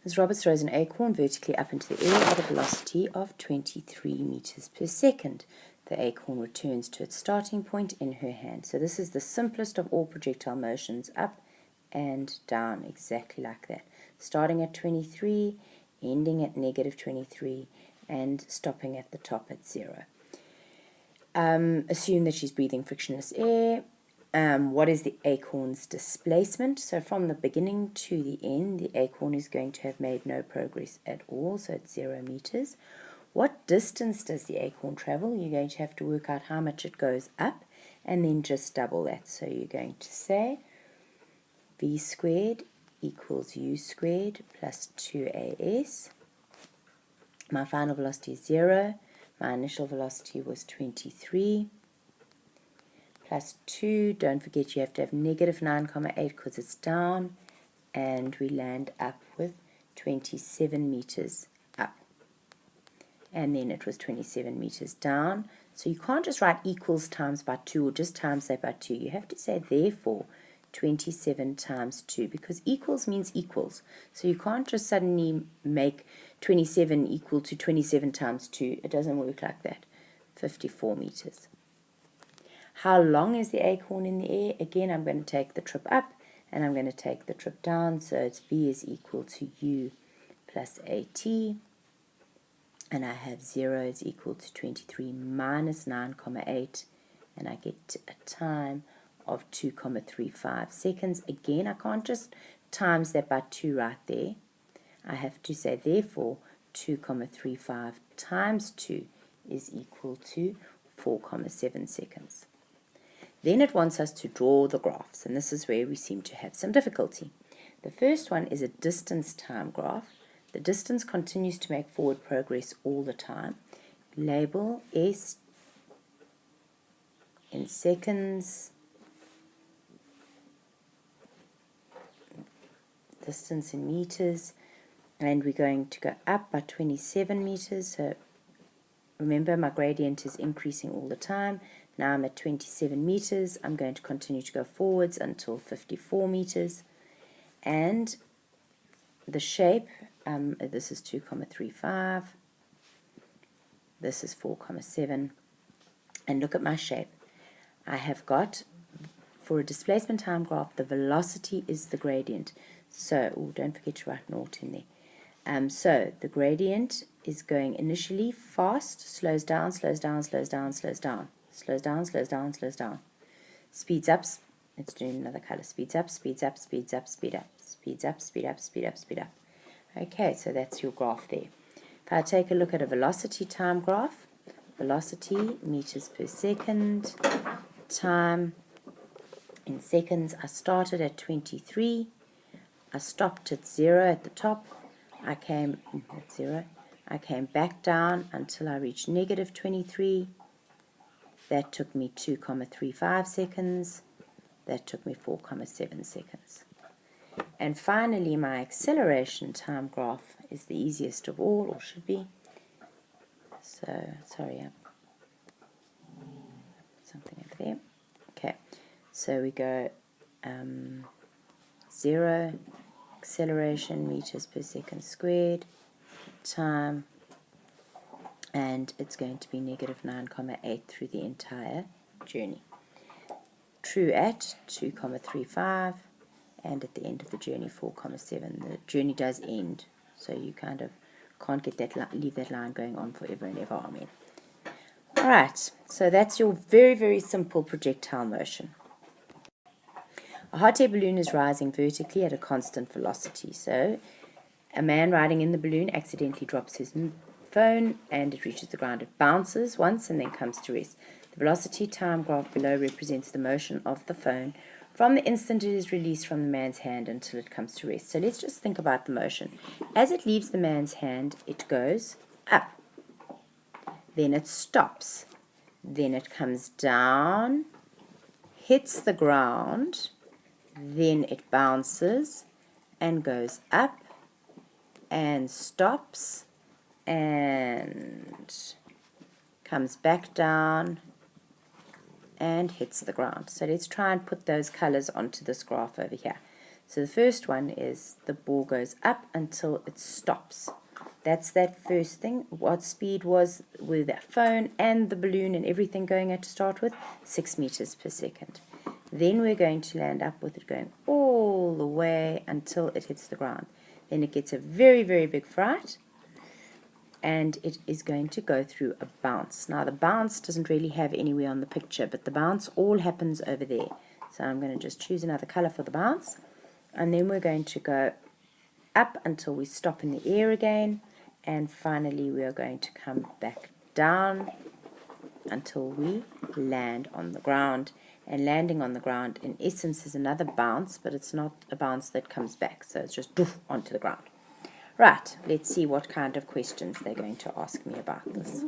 As Robert throws an acorn vertically up into the air at a velocity of 23 meters per second. The acorn returns to its starting point in her hand. So this is the simplest of all projectile motions, up and down, exactly like that. Starting at 23, ending at negative 23, and stopping at the top at 0. Assume that she's breathing frictionless air. What is the acorn's displacement? So from the beginning to the end, the acorn is going to have made no progress at all, so it's 0 meters. What distance does the acorn travel? You're going to have to work out how much it goes up and then just double that. So you're going to say v squared equals u squared plus 2as. My final velocity is 0. My initial velocity was 23. Plus 2, don't forget you have to have negative 9,8 because it's down, and we land up with 27 meters up. And then it was 27 meters down. So you can't just write equals times by 2 or just times that by 2. You have to say therefore 27 times 2, because equals means equals. So you can't just suddenly make 27 equal to 27 times 2. It doesn't work like that. 54 meters. How long is the acorn in the air? Again, I'm going to take the trip up and I'm going to take the trip down. So it's v is equal to u plus at. And I have 0 is equal to 23 minus 9,8. And I get a time of 2,35 seconds. Again, I can't just times that by 2 right there. I have to say, therefore, 2,35 times 2 is equal to 4,7 seconds. Then it wants us to draw the graphs, and this is where we seem to have some difficulty. The first one is a distance time graph. The distance continues to make forward progress all the time. Label S in seconds, distance in meters, and we're going to go up by 27 meters. So remember, my gradient is increasing all the time. Now I'm at 27 meters. I'm going to continue to go forwards until 54 meters. And the shape, this is 2,35. This is 4,7. And look at my shape. I have got, for a displacement time graph, the velocity is the gradient. So, don't forget to write naught in there. So the gradient is going initially fast, slows down, slows down, slows down, slows down. Slows down, slows down, slows down. Speeds up, let's do another color. Speeds up, speeds up, speeds up, speed up. Speeds up, speed up, speed up, speed up. Okay, so that's your graph there. If I take a look at a velocity time graph, velocity, meters per second, time in seconds, I started at 23. I stopped at 0 at the top. I came at 0. I came back down until I reached negative 23. That took me 2,35 seconds. That took me 4,7 seconds. And finally, my acceleration time graph is the easiest of all, or should be. So, sorry, I put something over there. Okay, so we go 0, acceleration, meters per second squared, time, and it's going to be negative 9,8 through the entire journey. True at 2,35, and at the end of the journey 4,7. The journey does end, so you kind of can't get that leave that line going on forever and ever. Amen. All right, so that's your very, very simple projectile motion. A hot air balloon is rising vertically at a constant velocity. So a man riding in the balloon accidentally drops his phone and it reaches the ground. It bounces once and then comes to rest. The velocity time graph below represents the motion of the phone from the instant it is released from the man's hand until it comes to rest. So let's just think about the motion. As it leaves the man's hand, it goes up. Then it stops. Then it comes down, hits the ground, then it bounces and goes up and stops and comes back down and hits the ground. So let's try and put those colors onto this graph over here. So the first one is the ball goes up until it stops. That's that first thing. What speed was with that phone and the balloon and everything going at to start with? 6 meters per second. Then we're going to land up with it going all the way until it hits the ground. Then it gets a very, very big fright, and it is going to go through a bounce. Now the bounce doesn't really have anywhere on the picture, but the bounce all happens over there. So I'm going to just choose another color for the bounce, and then we're going to go up until we stop in the air again, and finally we are going to come back down until we land on the ground. And landing on the ground in essence is another bounce, but it's not a bounce that comes back, so it's just doof onto the ground. Right, let's see what kind of questions they're going to ask me about this.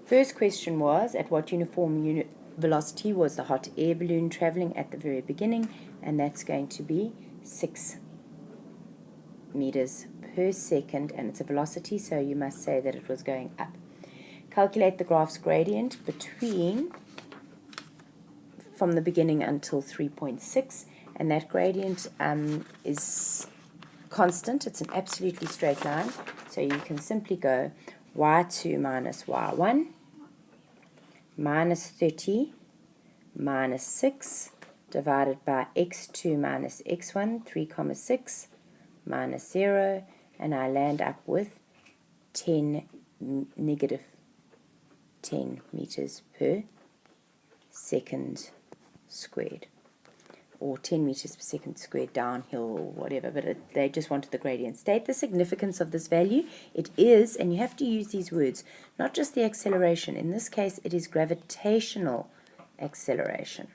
First question was, at what uniform velocity was the hot air balloon traveling at the very beginning? And that's going to be 6 meters per second, and it's a velocity, so you must say that it was going up. Calculate the graph's gradient from the beginning until 3.6, and that gradient is constant. It's an absolutely straight line, so you can simply go y2 minus y1 minus 30 minus 6 divided by x2 minus x1, 3,6 minus 0, and I land up with negative 10 meters per second squared, or 10 meters per second squared downhill or whatever, but they just wanted the gradient. State the significance of this value. It is, and you have to use these words, not just the acceleration. In this case, it is gravitational acceleration.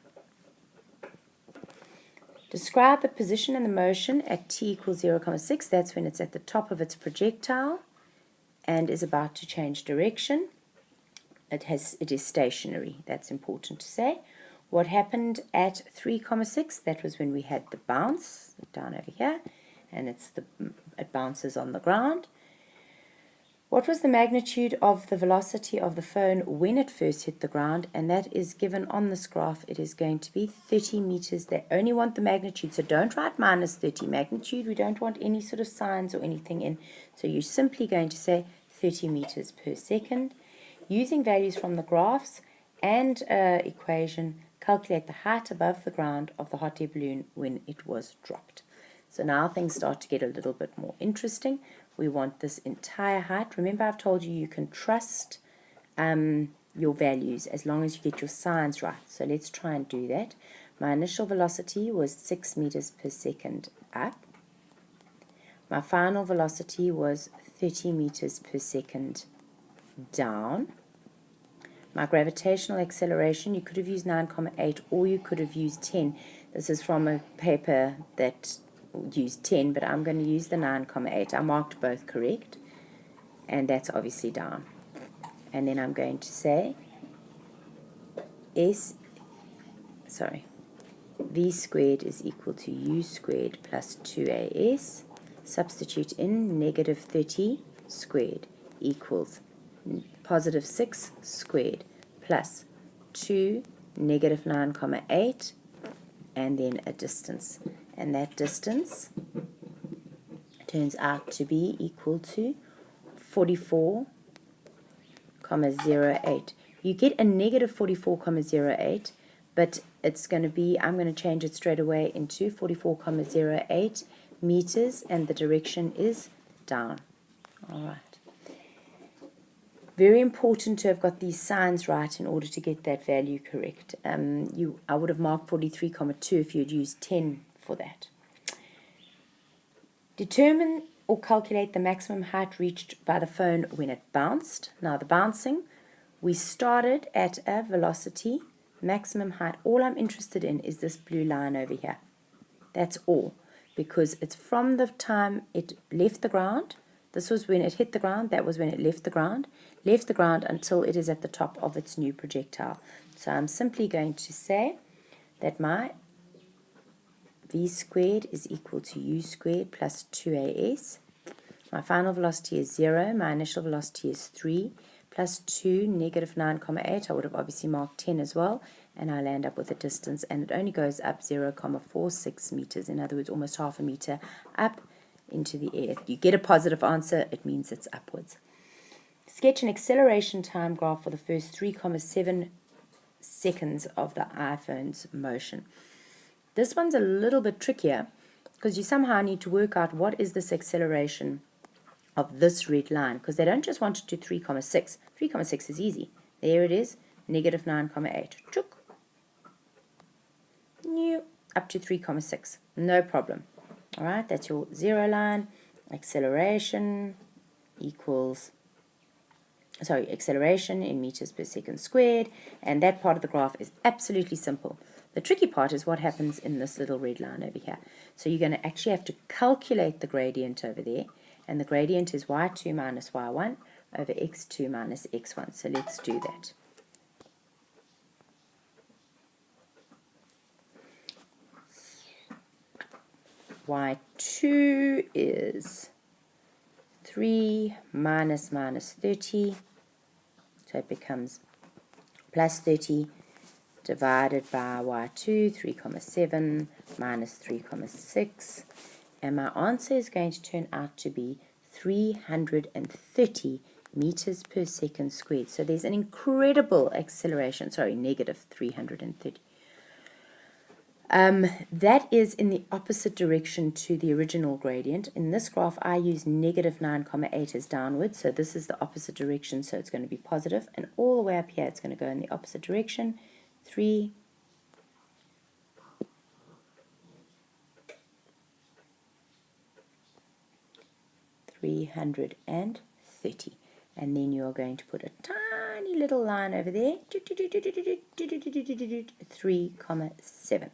Describe the position and the motion at t equals 0,6. That's when it's at the top of its projectile and is about to change direction. It is stationary. That's important to say. What happened at 3,6? That was when we had the bounce down over here, and it bounces on the ground. What was the magnitude of the velocity of the phone when it first hit the ground? And that is given on this graph. It is going to be 30 meters. They only want the magnitude, so don't write minus 30 magnitude. We don't want any sort of signs or anything in. So you're simply going to say 30 meters per second. Using values from the graphs and equation, calculate the height above the ground of the hot air balloon when it was dropped. So now things start to get a little bit more interesting. We want this entire height. Remember, I've told you you can trust your values as long as you get your signs right. So let's try and do that. My initial velocity was 6 meters per second up. My final velocity was 30 meters per second down. My gravitational acceleration, you could have used 9,8 or you could have used 10. This is from a paper that used 10, but I'm going to use the 9,8. I marked both correct, and that's obviously down. And then I'm going to say v squared is equal to u squared plus 2as. Substitute in negative 30 squared equals positive 6 squared plus 2 negative 9,8, and then a distance. And that distance turns out to be equal to 44,08. You get a negative 44,08, but it's going to be, I'm going to change it straight away into 44,08 meters, and the direction is down. All right. Very important to have got these signs right in order to get that value correct. I would have marked 43,2 if you had used 10 for that. Determine or calculate the maximum height reached by the phone when it bounced. Now the bouncing, we started at a velocity, maximum height. All I'm interested in is this blue line over here. That's all, because it's from the time it left the ground. This was when it hit the ground, that was when it left the ground until it is at the top of its new projectile. So I'm simply going to say that my v squared is equal to u squared plus 2as. My final velocity is 0, my initial velocity is 3, plus 2 negative 9,8. I would have obviously marked 10 as well, and I land up with a distance, and it only goes up 0,46 meters, in other words, almost half a meter up into the air. If you get a positive answer, it means it's upwards. Sketch an acceleration time graph for the first 3,7 seconds of the iPhone's motion. This one's a little bit trickier because you somehow need to work out what is this acceleration of this red line, because they don't just want it to 3,6. 3,6 is easy. There it is, negative 9,8. Chook. New. Up to 3,6. No problem. All right, that's your 0 line. Acceleration equals, acceleration in meters per second squared, and that part of the graph is absolutely simple. The tricky part is what happens in this little red line over here. So you're going to actually have to calculate the gradient over there, and the gradient is y2 minus y1 over x2 minus x1. So let's do that. y2 is 3 minus 30, so it becomes plus 30 divided by y2, 3,7 minus 3,6, and my answer is going to turn out to be 330 meters per second squared. So there's an incredible acceleration, negative 330. That is in the opposite direction to the original gradient. In this graph, I use negative 9,8 as downwards, so this is the opposite direction, so it's going to be positive, and all the way up here, it's going to go in the opposite direction, 330. And then you're going to put a tiny little line over there, 3,7.